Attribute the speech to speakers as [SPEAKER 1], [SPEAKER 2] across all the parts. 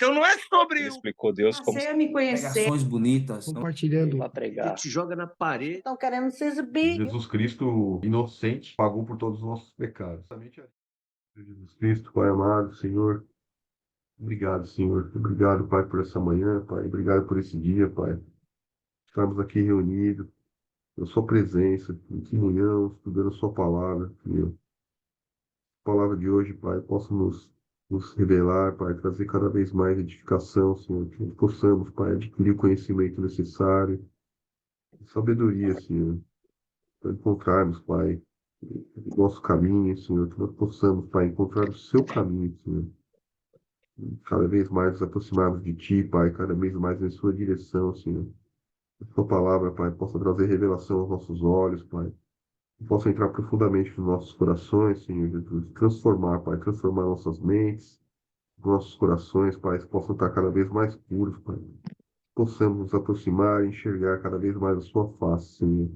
[SPEAKER 1] Então não é sobre
[SPEAKER 2] Ele explicou Deus como
[SPEAKER 3] Passei a me conhecer.
[SPEAKER 4] Pregações bonitas.
[SPEAKER 5] Compartilhando.
[SPEAKER 2] para pregar.
[SPEAKER 6] Te joga na parede.
[SPEAKER 3] Estão querendo se exibir.
[SPEAKER 7] Jesus Cristo, inocente, pagou por todos os nossos pecados. Jesus Cristo, Pai amado, Senhor. Obrigado, Senhor. Obrigado, Pai, por essa manhã, Pai. Obrigado por esse dia, Pai. Estamos aqui reunidos, na Sua presença, em comunhão, estudando a Sua palavra, Senhor. A palavra de hoje, Pai, possa nos revelar, Pai, trazer cada vez mais edificação, Senhor. Que possamos, Pai, adquirir o conhecimento necessário, sabedoria, Senhor, para encontrarmos, Pai, o nosso caminho, Senhor. Que nós possamos, Pai, encontrar o Seu caminho, Senhor. Cada vez mais nos aproximarmos de Ti, Pai, cada vez mais em Sua direção, Senhor. Que a Sua palavra, Pai, possa trazer revelação aos nossos olhos, Pai. Que possa entrar profundamente nos nossos corações, Senhor Jesus. Transformar, Pai, transformar nossas mentes, nossos corações, Pai, que possam estar cada vez mais puros, Pai. Possamos nos aproximar e enxergar cada vez mais a Sua face, Senhor.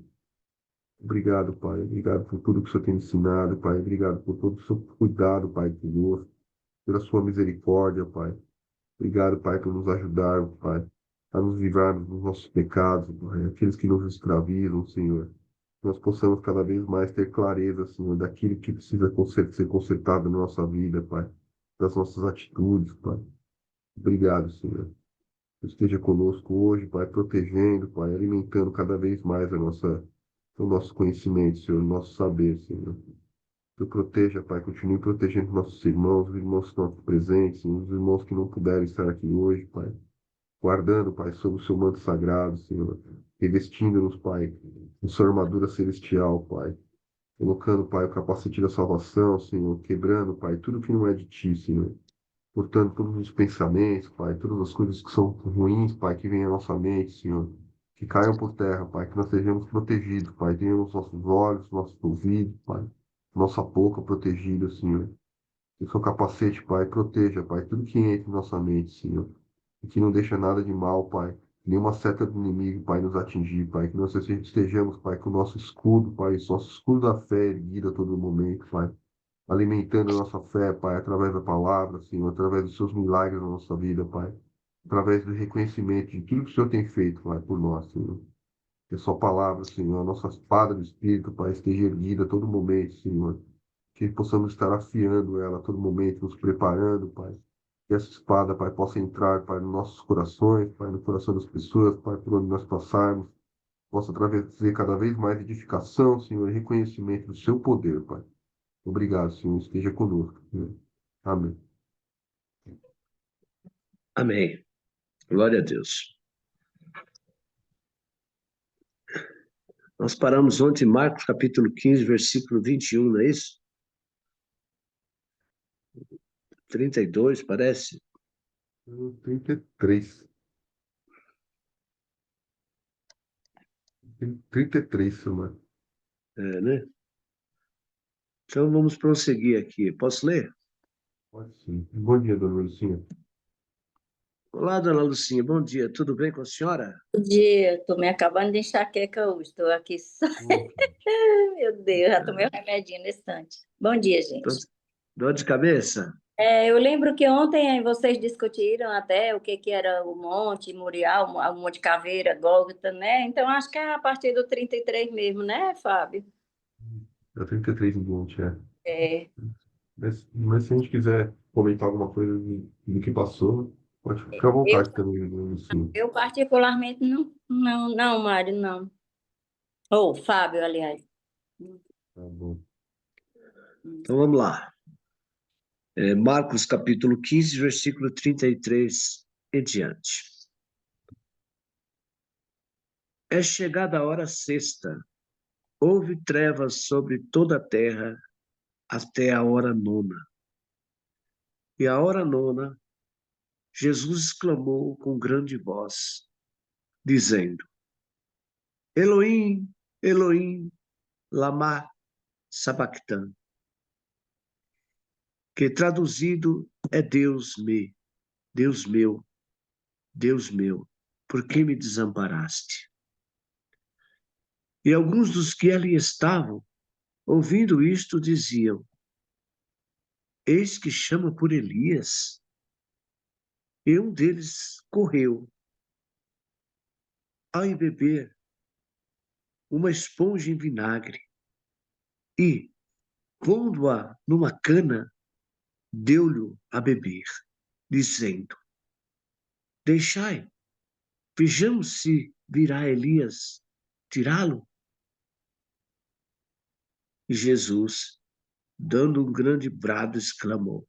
[SPEAKER 7] Obrigado, Pai. Obrigado por tudo que o Senhor tem ensinado, Pai. Obrigado por todo o seu cuidado, Pai, conosco. Pela Sua misericórdia, Pai. Obrigado, Pai, por nos ajudar, Pai, a nos livrarmos dos nossos pecados, Pai, aqueles que nos escravizam, Senhor. Que nós possamos cada vez mais ter clareza, Senhor, daquilo que precisa ser consertado na nossa vida, Pai, das nossas atitudes, Pai. Obrigado, Senhor. Esteja conosco hoje, Pai, protegendo, Pai, alimentando cada vez mais o nosso conhecimento, Senhor, o nosso saber, Senhor. Que proteja, Pai, continue protegendo nossos irmãos, os irmãos que estão aqui presentes, Senhor, os irmãos que não puderam estar aqui hoje, Pai. Guardando, Pai, sob o seu manto sagrado, Senhor. Revestindo-nos, Pai, com sua armadura celestial, Pai. Colocando, Pai, o capacete da salvação, Senhor. Quebrando, Pai, tudo que não é de Ti, Senhor. Portanto, todos os pensamentos, Pai, todas as coisas que são ruins, Pai, que vêm à nossa mente, Senhor. Que caiam por terra, Pai, que nós sejamos protegidos, Pai. Tenhamos nossos olhos, nossos ouvidos, Pai. Nossa boca protegida, Senhor. Que o seu capacete, Pai, proteja, Pai, tudo que entra em nossa mente, Senhor. E que não deixa nada de mal, Pai. Nenhuma seta do inimigo, Pai, nos atingir, Pai. Que nós estejamos, Pai, com o nosso escudo, Pai, o nosso escudo da fé erguido a todo momento, Pai. Alimentando a nossa fé, Pai, através da palavra, Senhor, através dos seus milagres na nossa vida, Pai. Através do reconhecimento de tudo que o Senhor tem feito, Pai, por nós, Senhor. Que a sua palavra, Senhor, a nossa espada do Espírito, Pai, esteja erguida a todo momento, Senhor. Que possamos estar afiando ela a todo momento, nos preparando, Pai. Que essa espada, Pai, possa entrar, Pai, nos nossos corações, Pai, no coração das pessoas, Pai, por onde nós passarmos. Possa trazer cada vez mais edificação, Senhor, e reconhecimento do seu poder, Pai. Obrigado, Senhor. Esteja conosco, Senhor. Amém.
[SPEAKER 6] Amém. Glória a Deus. Nós paramos ontem em Marcos capítulo 15, versículo 21, não é isso? 32, parece?
[SPEAKER 7] 33. 33, Senhor.
[SPEAKER 6] É, né? Então vamos prosseguir aqui. Posso ler?
[SPEAKER 7] Pode sim. Bom dia, dona Lucinha.
[SPEAKER 6] Olá, dona Lucinha. Bom dia. Tudo bem com a senhora?
[SPEAKER 8] Bom dia, estou me acabando de enxaqueca hoje, estou aqui só. Meu Deus, já tomei o remedinho nesse instante. Bom dia, gente.
[SPEAKER 6] Dor de cabeça?
[SPEAKER 8] Eu lembro que ontem vocês discutiram até o que era o Monte Moriá, o Monte Caveira, Gólgota, né? Então acho que é a partir do 33 mesmo, né, Fábio?
[SPEAKER 7] É 33 em monte, é.
[SPEAKER 8] É.
[SPEAKER 7] Mas se a gente quiser comentar alguma coisa do que passou, pode ficar à vontade também, dona Lucinha.
[SPEAKER 8] Eu particularmente não, Mário, não. Ou Fábio, aliás.
[SPEAKER 7] Tá bom.
[SPEAKER 6] Então vamos lá. Marcos capítulo 15, versículo 33 e diante. É chegada a hora sexta, houve trevas sobre toda a terra até a hora nona. E a hora nona, Jesus exclamou com grande voz, dizendo: Elohim, Elohim, lama sabachthani, que traduzido é Deus meu, Deus meu, por que me desamparaste? E alguns dos que ali estavam, ouvindo isto, diziam: Eis que chama por Elias. E um deles correu ao beber uma esponja em vinagre e, pondo-a numa cana, deu-lhe a beber, dizendo: Deixai, vejamos se virá Elias tirá-lo. E Jesus, dando um grande brado, exclamou,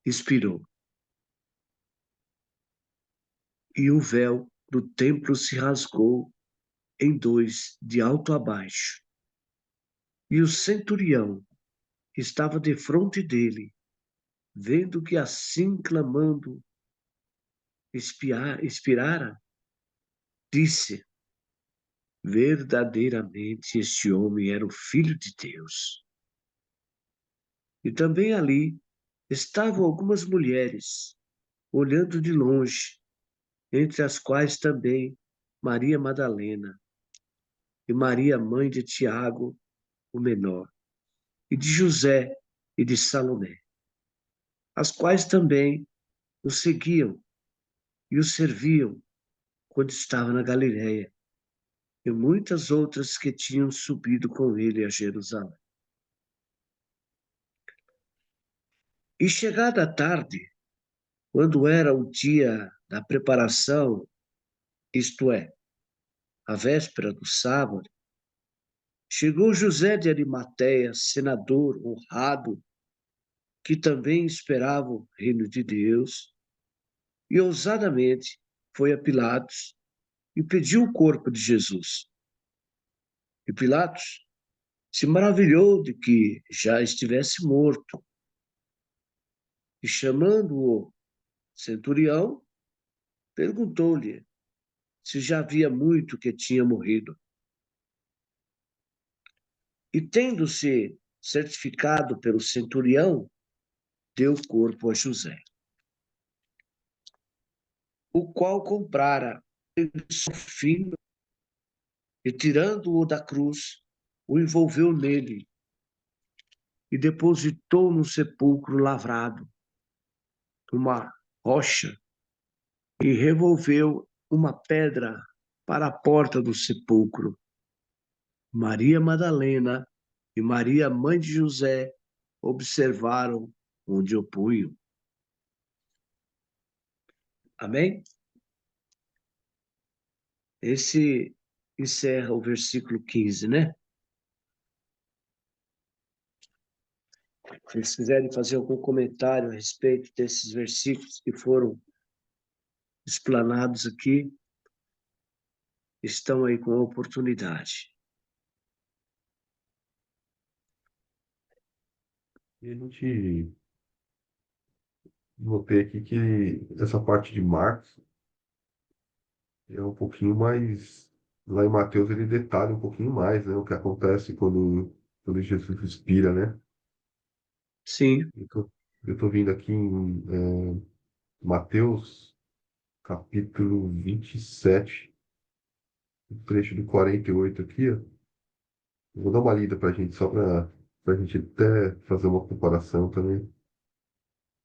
[SPEAKER 6] expirou, e o véu do templo se rasgou em dois, de alto a baixo. E o centurião, que estava defronte dele, vendo que assim clamando expirara, disse: Verdadeiramente este homem era o Filho de Deus. E também ali estavam algumas mulheres, olhando de longe, entre as quais também Maria Madalena e Maria, mãe de Tiago, o menor, e de José e de Salomé, as quais também o seguiam e o serviam quando estava na Galiléia, e muitas outras que tinham subido com ele a Jerusalém. E chegada a tarde, quando era o dia da preparação, isto é, a véspera do sábado, chegou José de Arimateia, senador honrado, que também esperava o reino de Deus, e ousadamente foi a Pilatos e pediu o corpo de Jesus. E Pilatos se maravilhou de que já estivesse morto, e chamando o centurião, perguntou-lhe se já havia muito que tinha morrido. E tendo-se certificado pelo centurião, deu o corpo a José, o qual comprara fino e, tirando-o da cruz, o envolveu nele e depositou num sepulcro lavrado, numa rocha, e revolveu uma pedra para a porta do sepulcro. Maria Madalena e Maria, mãe de José, observaram onde o punham. Amém? Esse encerra o versículo 15, né? Se eles quiserem fazer algum comentário a respeito desses versículos que foram explanados aqui, estão aí com a oportunidade.
[SPEAKER 7] E a gente notei aqui que essa parte de Marcos é um pouquinho mais. Lá em Mateus ele detalha um pouquinho mais, né? O que acontece quando Jesus expira, né?
[SPEAKER 6] Sim,
[SPEAKER 7] Eu tô vindo aqui em Mateus, capítulo 27, o trecho do 48 aqui, ó. Eu vou dar uma lida pra gente, só pra gente até fazer uma comparação também.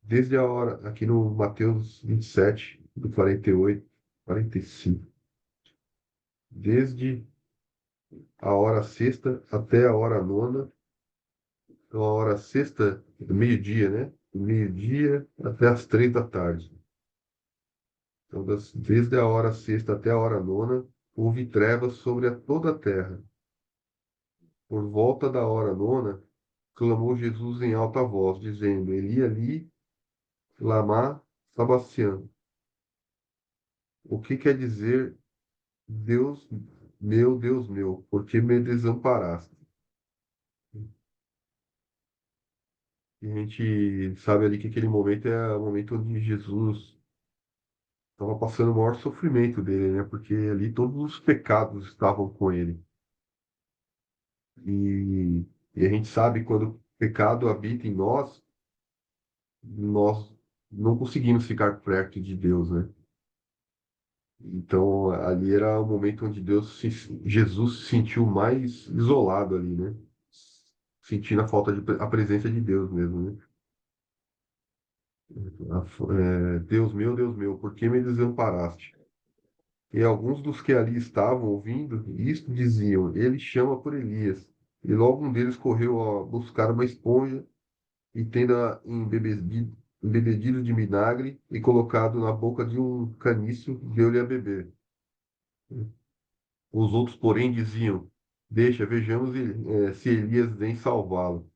[SPEAKER 7] Desde a hora, aqui no Mateus 27, do 48, 45. Desde a hora sexta até a hora nona. Então, a hora sexta, do meio-dia, né? Do meio-dia até as 3 da tarde. Então, desde a hora sexta até a hora nona, houve trevas sobre toda a terra. Por volta da hora nona, clamou Jesus em alta voz, dizendo: Eli, Eli, lama sabachthani. O que quer dizer, Deus meu, por que me desamparaste? E a gente sabe ali que aquele momento é o momento onde Jesus estava passando o maior sofrimento dele, né? Porque ali todos os pecados estavam com ele. E, e a gente sabe quando o pecado habita em nós, nós não conseguimos ficar perto de Deus, né? Então ali era o momento onde Jesus se sentiu mais isolado ali, né? Sentindo a falta a presença de Deus mesmo, né? Deus meu, por que me desamparaste? E alguns dos que ali estavam ouvindo isto diziam: Ele chama por Elias. E logo um deles correu a buscar uma esponja e tendo-a embebedido de vinagre e colocado na boca de um caniço, deu-lhe a beber. Os outros, porém, diziam: Deixa, vejamos se Elias vem salvá-lo.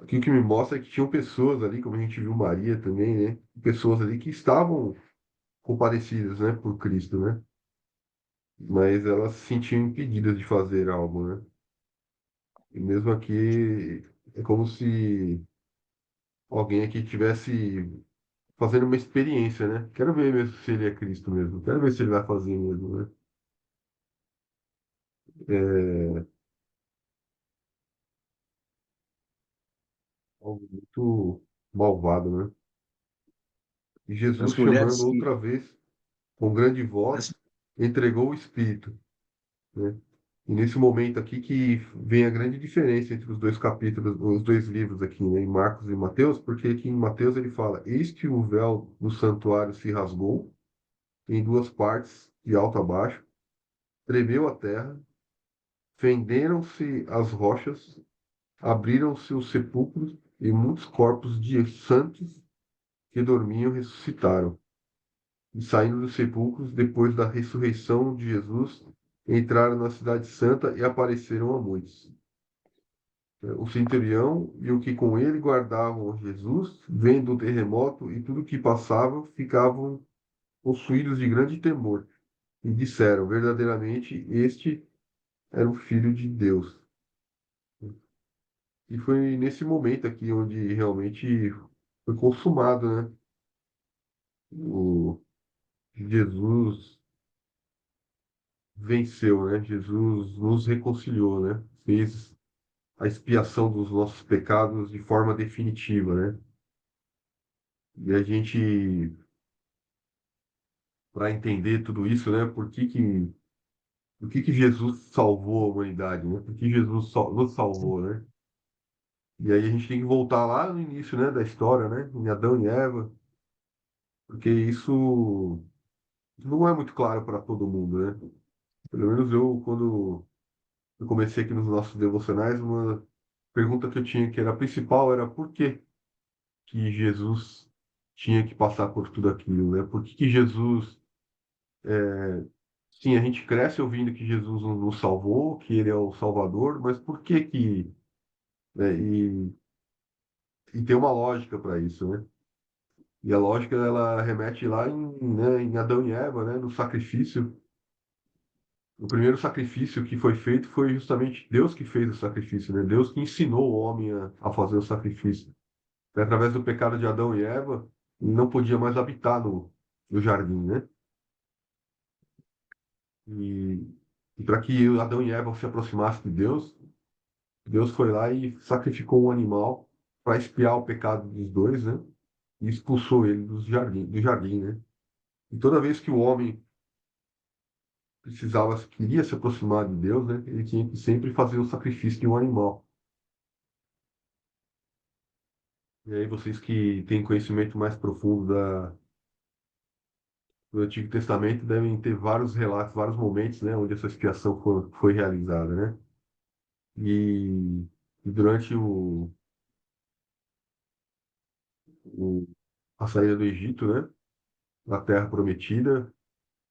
[SPEAKER 7] Aqui o que me mostra é que tinham pessoas ali, como a gente viu Maria também, né? Pessoas ali que estavam compadecidas, né, por Cristo, né? Mas elas se sentiam impedidas de fazer algo, né? E mesmo aqui é como se alguém aqui tivesse fazendo uma experiência, né? Quero ver mesmo se ele é Cristo mesmo. Quero ver se ele vai fazer mesmo, né? É algo muito malvado, né? E Jesus,
[SPEAKER 6] As mulheres
[SPEAKER 7] chamando
[SPEAKER 6] que,
[SPEAKER 7] outra vez, com grande voz,
[SPEAKER 6] as,
[SPEAKER 7] entregou o Espírito, né? E nesse momento aqui que vem a grande diferença entre os dois capítulos, os dois livros aqui, né, em Marcos e Mateus, porque aqui em Mateus ele fala: Eis que o véu do santuário se rasgou em duas partes, de alto a baixo, tremeu a terra, fenderam-se as rochas, abriram-se os sepulcros e muitos corpos de santos que dormiam ressuscitaram. E saindo dos sepulcros, depois da ressurreição de Jesus, entraram na cidade santa e apareceram a muitos. O centurião e o que com ele guardavam Jesus, vendo o terremoto e tudo o que passava, ficavam possuídos de grande temor e disseram: verdadeiramente, este era o Filho de Deus. E foi nesse momento aqui onde realmente foi consumado, né? O Jesus venceu, né? Jesus nos reconciliou, né? Fez a expiação dos nossos pecados de forma definitiva, né? E a gente, para entender tudo isso, né? Por que que Jesus salvou a humanidade, né? Por que Jesus nos salvou, né? E aí a gente tem que voltar lá no início, né, da história, né? Em Adão e Eva, porque isso não é muito claro para todo mundo, né? Pelo menos eu, quando eu comecei aqui nos nossos devocionais, uma pergunta que eu tinha que era a principal era por que Jesus tinha que passar por tudo aquilo, né? Por que Jesus, sim, a gente cresce ouvindo que Jesus nos salvou, que ele é o Salvador, mas por que, né? E tem uma lógica para isso, né? E a lógica ela remete lá em Adão e Eva, né? No sacrifício. O primeiro sacrifício que foi feito foi justamente Deus que fez o sacrifício, né? Deus que ensinou o homem a fazer o sacrifício. E através do pecado de Adão e Eva, ele não podia mais habitar no jardim, né? E, e para que Adão e Eva se aproximassem de Deus, Deus foi lá e sacrificou um animal para expiar o pecado dos dois, né? E expulsou ele do jardim, né? E toda vez que o homem queria se aproximar de Deus, né? Ele tinha que sempre fazer o sacrifício de um animal. E aí vocês que têm conhecimento mais profundo do Antigo Testamento devem ter vários relatos, vários momentos, né, onde essa expiação foi realizada, né? E durante o- a saída do Egito, né, da Terra Prometida,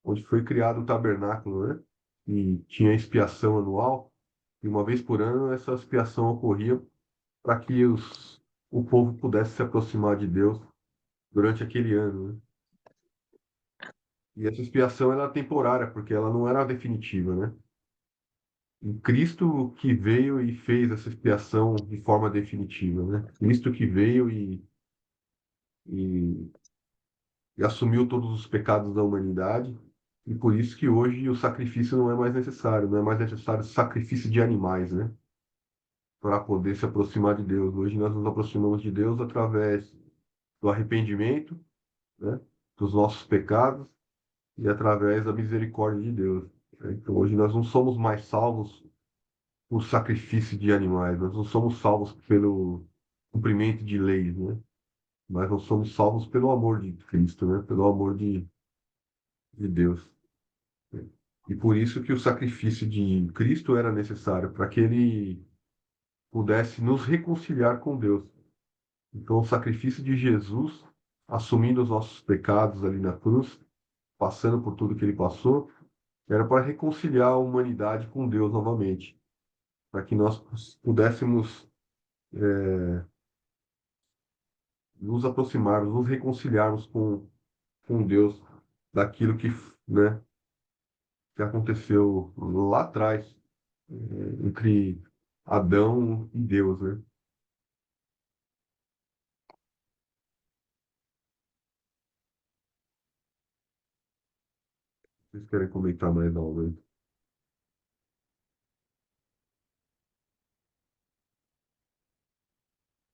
[SPEAKER 7] onde foi criado o tabernáculo, né? E tinha expiação anual, e uma vez por ano essa expiação ocorria para que o povo pudesse se aproximar de Deus durante aquele ano, né? E essa expiação ela é temporária, porque ela não era definitiva, né? Em Cristo que veio e fez essa expiação de forma definitiva, né? Cristo que veio e, e assumiu todos os pecados da humanidade, e por isso que hoje o sacrifício não é mais necessário, não é mais necessário sacrifício de animais, né? Para poder se aproximar de Deus. Hoje nós nos aproximamos de Deus através do arrependimento, né? Dos nossos pecados e através da misericórdia de Deus, né? Então hoje nós não somos mais salvos por sacrifício de animais, nós não somos salvos pelo cumprimento de leis, né? mas nós somos salvos pelo amor de Cristo, né? Pelo amor de Deus. E por isso que o sacrifício de Cristo era necessário, para que ele pudesse nos reconciliar com Deus. Então, o sacrifício de Jesus, assumindo os nossos pecados ali na cruz, passando por tudo que ele passou, era para reconciliar a humanidade com Deus novamente, para que nós pudéssemos nos aproximarmos, nos reconciliarmos com Deus daquilo né, que aconteceu lá atrás, entre Adão e Deus, né? Vocês querem comentar mais algo aí?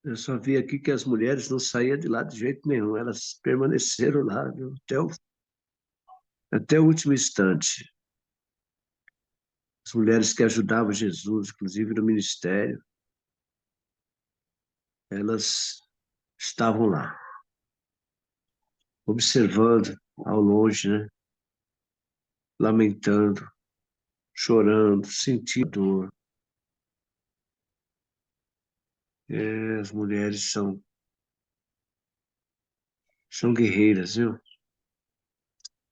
[SPEAKER 6] Eu só vi aqui que as mulheres não saíam de lá de jeito nenhum, elas permaneceram lá, viu, até o último instante. As mulheres que ajudavam Jesus, inclusive no ministério, elas estavam lá, observando ao longe, né? Lamentando, chorando, sentindo dor. As mulheres são guerreiras, viu?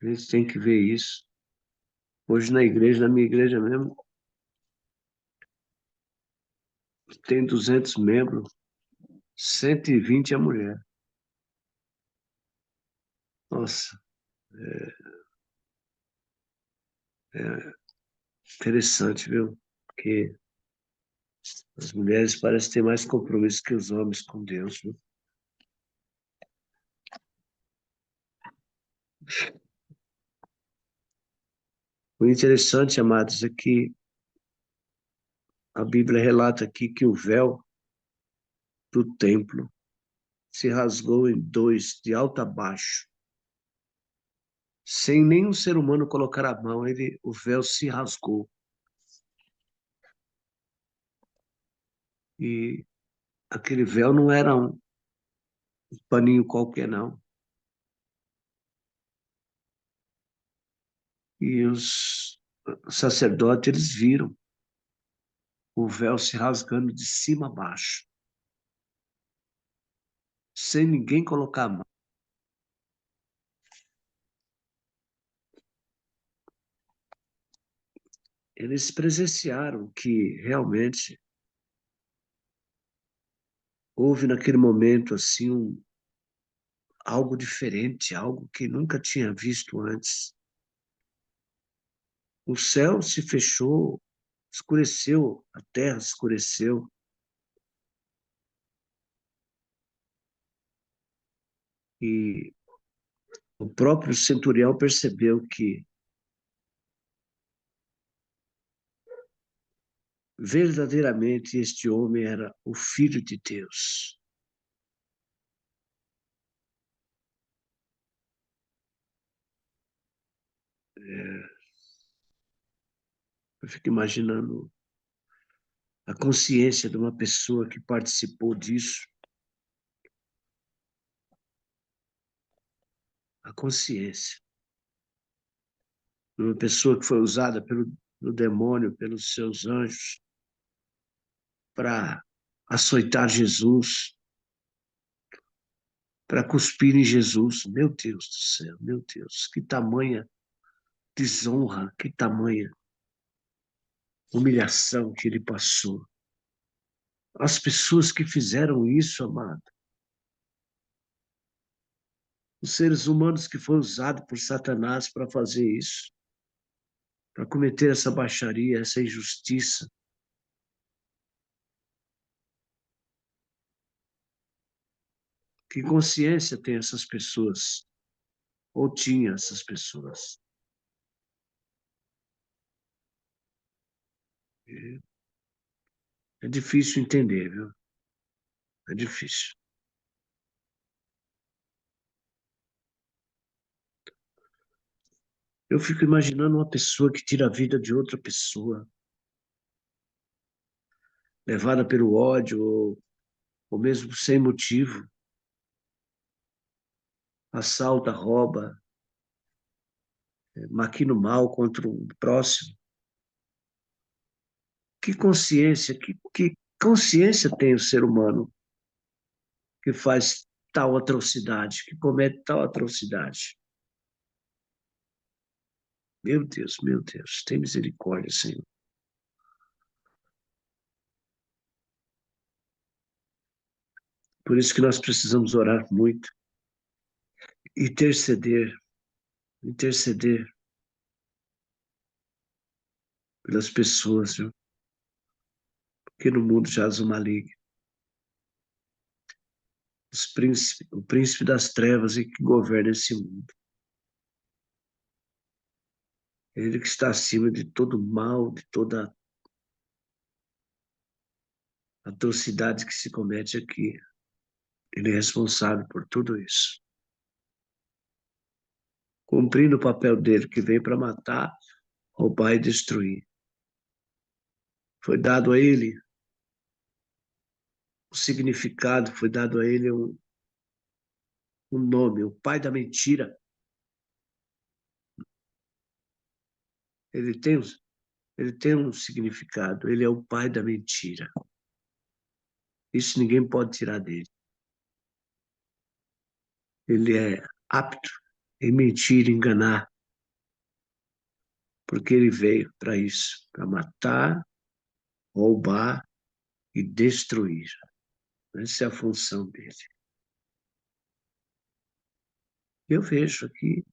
[SPEAKER 6] A gente tem que ver isso. Hoje na igreja, na minha igreja mesmo, tem 200 membros, 120 é mulher. Nossa, é interessante, viu? Porque as mulheres parecem ter mais compromisso que os homens com Deus, viu? O interessante, amados, é que a Bíblia relata aqui que o véu do templo se rasgou em dois, de alto a baixo. Sem nenhum ser humano colocar a mão, o véu se rasgou. E aquele véu não era um paninho qualquer, não. E os sacerdotes, eles viram o véu se rasgando de cima a baixo, sem ninguém colocar a mão. Eles presenciaram que realmente houve naquele momento assim algo diferente, algo que nunca tinha visto antes. O céu se fechou, escureceu, a terra escureceu. E o próprio centurião percebeu que verdadeiramente este homem era o Filho de Deus. Eu fico imaginando a consciência de uma pessoa que participou disso, a consciência de uma pessoa que foi usada pelo demônio, pelos seus anjos, para açoitar Jesus, para cuspir em Jesus. Meu Deus do céu, meu Deus, que tamanha desonra, que tamanha humilhação que ele passou. As pessoas que fizeram isso, amado, os seres humanos que foram usados por Satanás para fazer isso, para cometer essa baixaria, essa injustiça. Que consciência tem essas pessoas? Ou tinha essas pessoas? É difícil entender, viu? É difícil. Eu fico imaginando uma pessoa que tira a vida de outra pessoa, levada pelo ódio ou mesmo sem motivo. assalta, rouba, maquina o mal contra o próximo. Que consciência, que consciência tem o ser humano que faz tal atrocidade, que comete tal atrocidade? Meu Deus, tem misericórdia, Senhor. Por isso que nós precisamos orar muito, interceder, interceder pelas pessoas, viu? Porque no mundo jaz o maligno. O príncipe das trevas e que governa esse mundo. Ele que está acima de todo mal, de toda atrocidade que se comete aqui. Ele é responsável por tudo isso. Cumprindo o papel dele, que veio para matar, roubar e destruir. Foi dado a ele o significado, foi dado a ele um nome, o pai da mentira. Ele tem, ele tem um significado, ele é o pai da mentira. Isso ninguém pode tirar dele. Ele é apto em mentir, enganar, porque ele veio para isso, para matar, roubar e destruir. Essa é a função dele. Eu vejo aqui,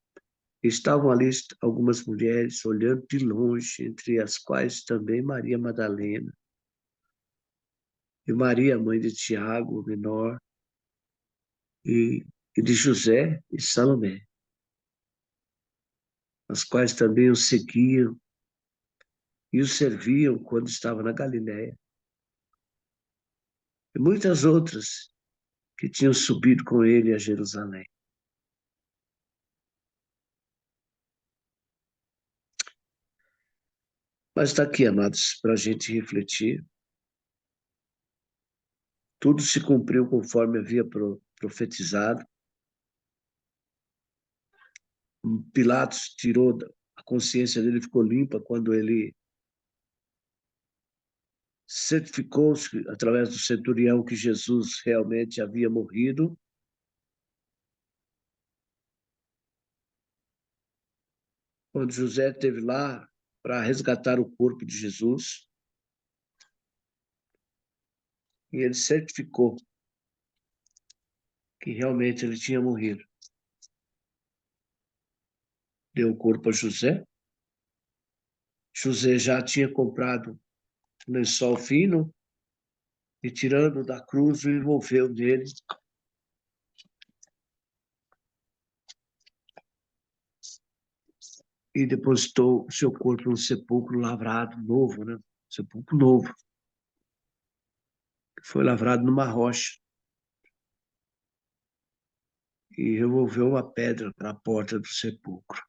[SPEAKER 6] estavam ali algumas mulheres olhando de longe, entre as quais também Maria Madalena e Maria, mãe de Tiago, o menor, e de José e Salomé, as quais também o seguiam e o serviam quando estava na Galiléia. E muitas outras que tinham subido com ele a Jerusalém. Mas está aqui, amados, para a gente refletir. Tudo se cumpriu conforme havia profetizado. Pilatos tirou, a consciência dele ficou limpa quando ele certificou-se, através do centurião, que Jesus realmente havia morrido. Quando José esteve lá para resgatar o corpo de Jesus, e ele certificou que realmente ele tinha morrido. Deu o corpo a José. José já tinha comprado um lençol fino e, tirando da cruz, o envolveu nele. E depositou o seu corpo num sepulcro lavrado, novo, né? Sepulcro novo. Foi lavrado numa rocha. E removeu uma pedra para a porta do sepulcro.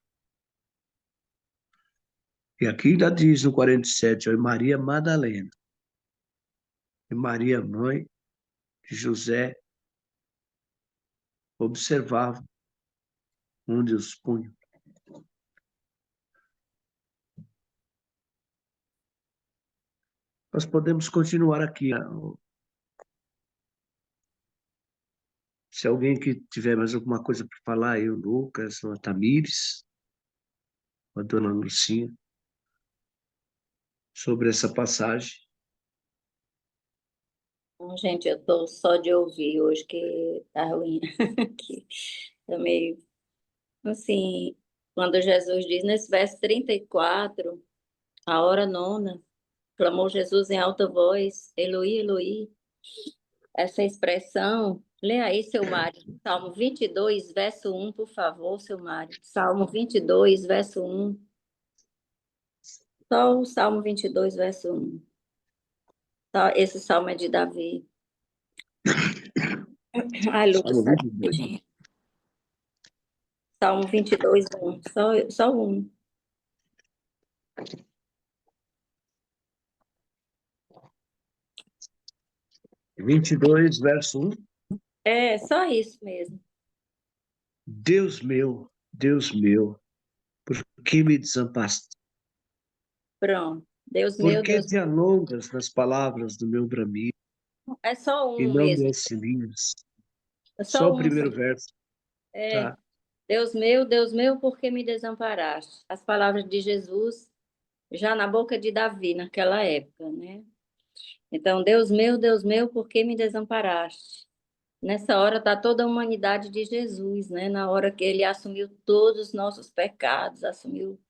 [SPEAKER 6] E aqui ainda diz no 47, ó, Maria Madalena e Maria, mãe de José, observavam onde os punham. Nós podemos continuar aqui. Se alguém que tiver mais alguma coisa para falar, aí o Lucas, ou a Tamires, ou a dona Lucinha, sobre essa passagem.
[SPEAKER 8] Bom, gente, eu tô só de ouvir hoje que tá ruim. Que tá meio assim, quando Jesus diz nesse verso 34, a hora nona, clamou Jesus em alta voz, Eloi, Eloi. Essa expressão, lê aí, seu Mário, Salmo 22, verso 1, por favor, seu Mário. Salmo 22, verso 1. Só o Salmo 22, verso 1. Tá, esse salmo é de Davi. Ai, Lucas,
[SPEAKER 6] Salmo 22.
[SPEAKER 8] Salmo 22, 1. Só um.
[SPEAKER 6] 22, verso 1.
[SPEAKER 8] É, só isso mesmo.
[SPEAKER 6] Deus meu, por que me desamparaste?
[SPEAKER 8] Pronto. Deus
[SPEAKER 6] Por
[SPEAKER 8] meu,
[SPEAKER 6] que
[SPEAKER 8] Deus
[SPEAKER 6] te alongas nas palavras do meu bramido
[SPEAKER 8] meu. É só
[SPEAKER 6] e
[SPEAKER 8] um
[SPEAKER 6] não me
[SPEAKER 8] mesmo.
[SPEAKER 6] auxilias?
[SPEAKER 8] É
[SPEAKER 6] Só
[SPEAKER 8] só
[SPEAKER 6] o
[SPEAKER 8] um.
[SPEAKER 6] primeiro verso,
[SPEAKER 8] É.
[SPEAKER 6] tá?
[SPEAKER 8] Deus meu, por que me desamparaste? As palavras de Jesus já na boca de Davi naquela época, né? Então, Deus meu, por que me desamparaste? Nessa hora está toda a humanidade de Jesus, né? Na hora que ele assumiu todos os nossos pecados, assumiu,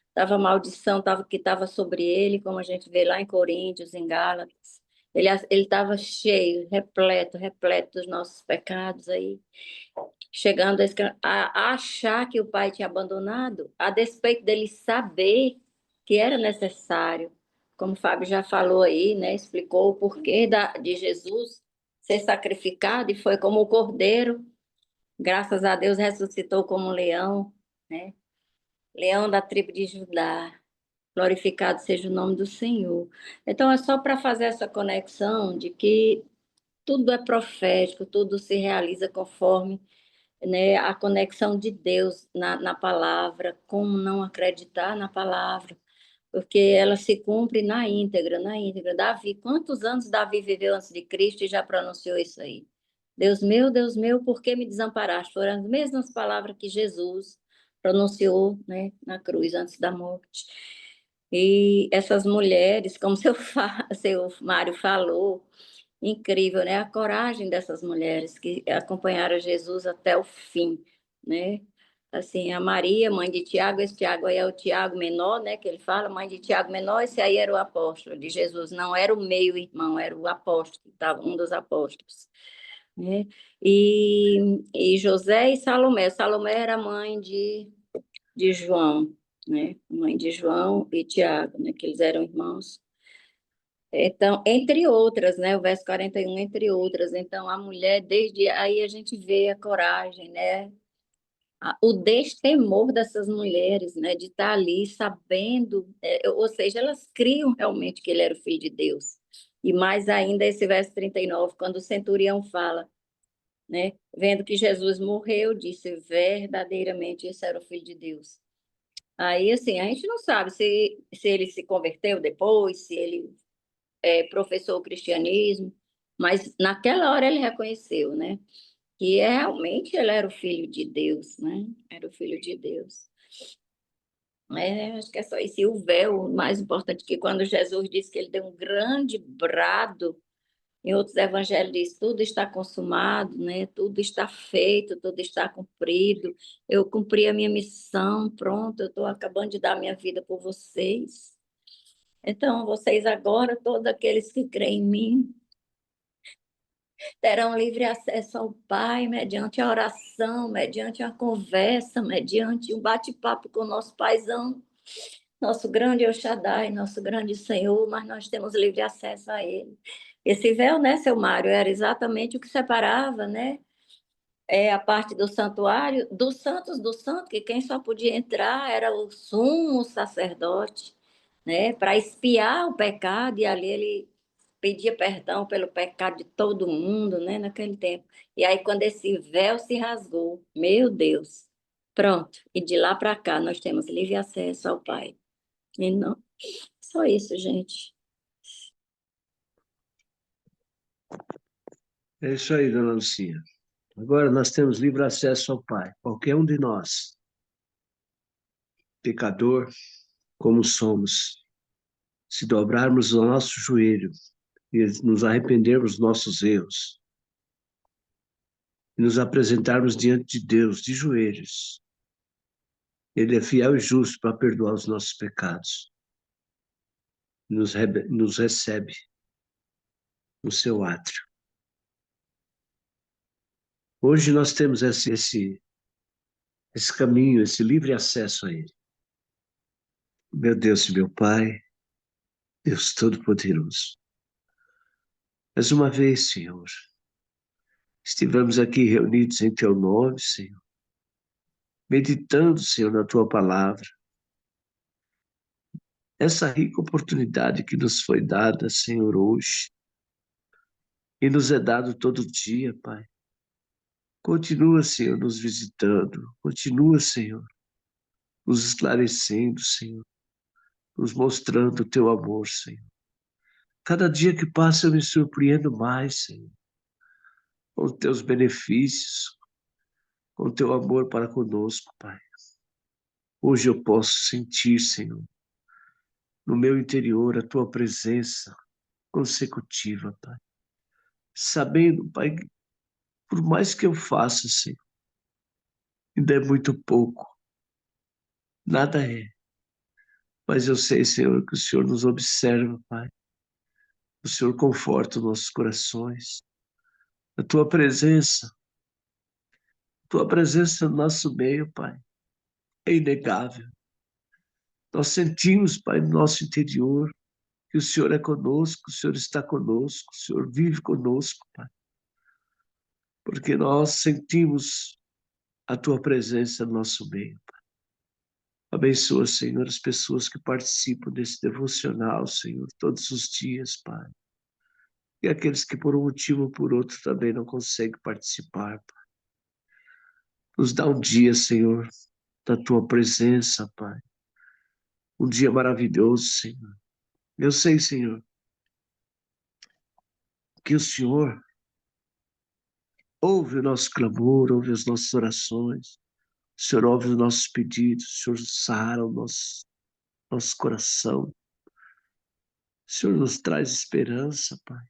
[SPEAKER 8] estava a maldição que estava sobre ele, como a gente vê lá em Coríntios, em Gálatas. Ele estava cheio, repleto dos nossos pecados aí, chegando a achar que o pai tinha abandonado, a despeito dele saber que era necessário, como o Fábio já falou aí, né? Explicou o porquê de Jesus ser sacrificado e foi como o cordeiro, graças a Deus ressuscitou como um leão, né? Leão da tribo de Judá. Glorificado seja o nome do Senhor. Então é só para fazer essa conexão de que tudo é profético, tudo se realiza conforme, né, a conexão de Deus na palavra, como não acreditar na palavra, porque ela se cumpre na íntegra, na íntegra. Davi, quantos anos Davi viveu antes de Cristo e já pronunciou isso aí? Deus meu, por que me desamparaste? Foram as mesmas palavras que Jesus pronunciou, né, na cruz antes da morte. E essas mulheres, como seu Mário falou, incrível, né? A coragem dessas mulheres que acompanharam Jesus até o fim, né? Assim, a Maria, mãe de Tiago, esse Tiago aí é o Tiago menor, né? Que ele fala, mãe de Tiago menor, esse aí era o apóstolo de Jesus, não era o meio-irmão, era o apóstolo, um dos apóstolos, né? E José e Salomé. Salomé era mãe de João, né? Mãe de João e Tiago, né? Que eles eram irmãos. Então, entre outras, né? O verso 41, entre outras. Então, a mulher, desde aí a gente vê a coragem, né? O destemor dessas mulheres, né? De estar ali sabendo, ou seja, elas criam realmente que ele era o filho de Deus. E mais ainda esse verso 39, quando o centurião fala, né? Vendo que Jesus morreu, disse verdadeiramente esse era o filho de Deus. Aí, assim, a gente não sabe se ele se converteu depois, se ele professou o cristianismo, mas naquela hora ele reconheceu, né? Que realmente ele era o filho de Deus, né? Era o filho de Deus. Acho que é só isso. E o véu, mais importante que quando Jesus disse que ele deu um grande brado, em outros evangelhos diz, tudo está consumado, né? Tudo está feito, tudo está cumprido. Eu cumpri a minha missão, pronto, eu estou acabando de dar minha vida por vocês. Então, vocês agora, todos aqueles que creem em mim, terão livre acesso ao Pai mediante a oração, mediante a conversa, mediante um bate-papo com o nosso Paizão, nosso grande El Shaddai, nosso grande Senhor, mas nós temos livre acesso a Ele. Esse véu, né, seu Mário, era exatamente o que separava, né, a parte do santuário dos santos do santo, que quem só podia entrar era o sumo sacerdote, né, para espiar o pecado, e ali ele pedia perdão pelo pecado de todo mundo, né, naquele tempo. E aí, quando esse véu se rasgou, meu Deus, pronto. E de lá para cá, nós temos livre acesso ao Pai. E não, só isso, gente.
[SPEAKER 6] É isso aí, dona Lucia. Agora nós temos livre acesso ao Pai. Qualquer um de nós, pecador como somos, se dobrarmos o nosso joelho e nos arrependermos dos nossos erros, e nos apresentarmos diante de Deus de joelhos, Ele é fiel e justo para perdoar os nossos pecados. Nos recebe no seu átrio. Hoje nós temos esse caminho, esse livre acesso a Ele. Meu Deus e meu Pai, Deus Todo-Poderoso. Mais uma vez, Senhor, estivemos aqui reunidos em Teu nome, Senhor, meditando, Senhor, na Tua palavra. Essa rica oportunidade que nos foi dada, Senhor, hoje, e nos é dado todo dia, Pai. Continua, Senhor, nos visitando. Continua, Senhor, nos esclarecendo, Senhor, nos mostrando o teu amor, Senhor. Cada dia que passa eu me surpreendo mais, Senhor, com os teus benefícios, com o teu amor para conosco, Pai. Hoje eu posso sentir, Senhor, no meu interior a tua presença consecutiva, Pai. Sabendo, Pai, que por mais que eu faça, Senhor, ainda é muito pouco, nada é. Mas eu sei, Senhor, que o Senhor nos observa, Pai. O Senhor conforta os nossos corações. A tua presença no nosso meio, Pai, é inegável. Nós sentimos, Pai, no nosso interior, que o Senhor é conosco, o Senhor está conosco, o Senhor vive conosco, Pai. Porque nós sentimos a tua presença no nosso meio, Pai. Abençoa, Senhor, as pessoas que participam desse devocional, Senhor, todos os dias, Pai. E aqueles que por um motivo ou por outro também não conseguem participar, Pai. Nos dá um dia, Senhor, da tua presença, Pai. Um dia maravilhoso, Senhor. Eu sei, Senhor, que o Senhor ouve o nosso clamor, ouve as nossas orações. O Senhor ouve os nossos pedidos, o Senhor sara o nosso coração. O Senhor nos traz esperança, Pai.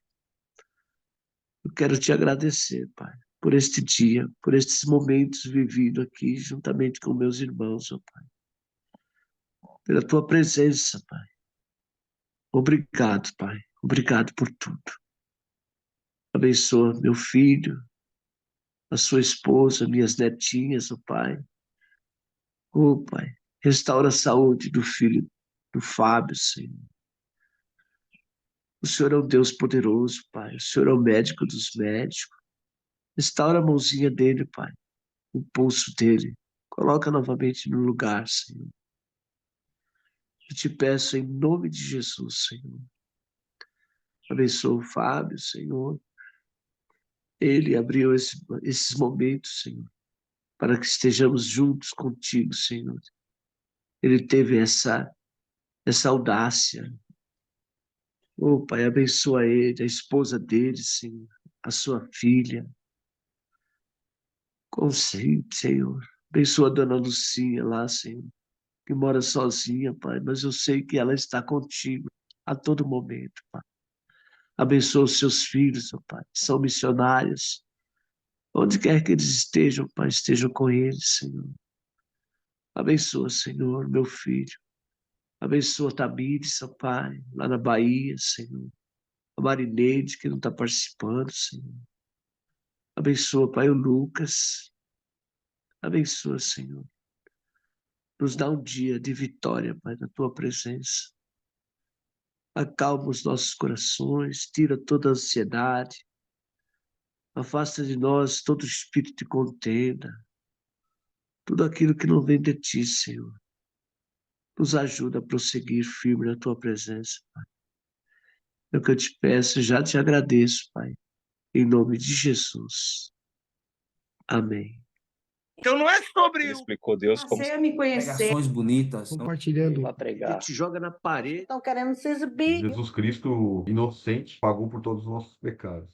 [SPEAKER 6] Eu quero te agradecer, Pai, por este dia, por estes momentos vividos aqui, juntamente com meus irmãos, ó Pai. Pela tua presença, Pai. Obrigado, Pai. Obrigado por tudo. Abençoa meu filho, a sua esposa, minhas netinhas, ó Pai. Ó Pai, restaura a saúde do filho do Fábio, Senhor. O Senhor é um Deus poderoso, Pai. O Senhor é o médico dos médicos. Restaura a mãozinha dele, Pai. O pulso dele. Coloca novamente no lugar, Senhor. Eu te peço em nome de Jesus, Senhor. Abençoa o Fábio, Senhor. Ele abriu esses momentos, Senhor, para que estejamos juntos contigo, Senhor. Ele teve essa audácia. Oh, Pai, abençoa ele, a esposa dele, Senhor, a sua filha. Consente, Senhor. Abençoa a dona Lucinha lá, Senhor, que mora sozinha, Pai, mas eu sei que ela está contigo a todo momento, Pai. Abençoa os seus filhos, ó Pai, que são missionários. Onde quer que eles estejam, Pai, estejam com eles, Senhor. Abençoa, Senhor, meu filho. Abençoa Tamires, ó Pai, lá na Bahia, Senhor. A Marineide, que não está participando, Senhor. Abençoa, Pai, o Lucas. Abençoa, Senhor. Nos dá um dia de vitória, Pai, na tua presença. Acalma os nossos corações, tira toda a ansiedade. Afasta de nós todo espírito de contenda. Tudo aquilo que não vem de ti, Senhor. Nos ajuda a prosseguir firme na tua presença, Pai. É o que eu te peço, já te agradeço, Pai. Em nome de Jesus. Amém.
[SPEAKER 1] Então não é sobre
[SPEAKER 2] Ele explicou Deus como
[SPEAKER 3] Você me conhecer.
[SPEAKER 4] Pregações bonitas.
[SPEAKER 2] compartilhando.
[SPEAKER 6] A gente joga na parede.
[SPEAKER 3] Estão querendo se exibir.
[SPEAKER 7] Jesus Cristo, inocente, pagou por todos os nossos pecados.